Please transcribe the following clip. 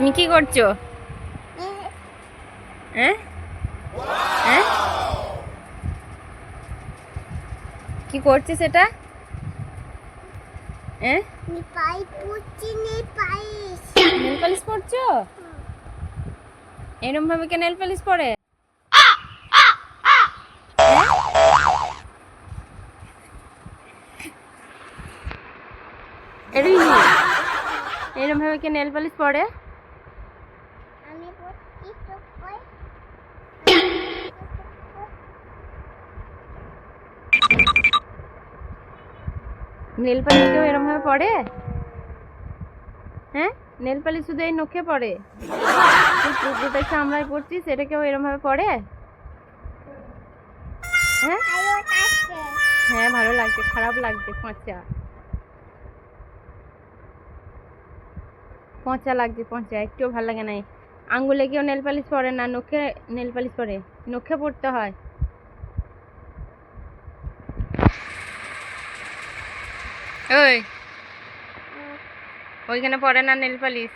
তুমি কি করছো? হ্যাঁ হ্যাঁ, কি করছিস সেটা? হ্যাঁ, নেল পালিশ পরছো? এরম ভাবে কে নেল পালিশ পরে? এরম ভাবে কে নেল পালিশ পরে? নেল পালিশ কেউ এরম ভাবে পরে? হ্যাঁ, নেল পালিশ শুধু এই নখে পড়ে? তুই পুকুরটা চামড়ায় পড়ছিস, এটা কেউ এরম ভাবে পড়ে? হ্যাঁ হ্যাঁ, ভালো লাগছে, খারাপ লাগছে, পচা পচা লাগছে, পচা, একটুও ভালো লাগে না। আঙ্গুলে কেউ নেল পালিশ পরে না, নখে নেল পালিশ পরে, নখে পড়তে হয়। ওই ওইখানে পড়ে না নেল পালিশ?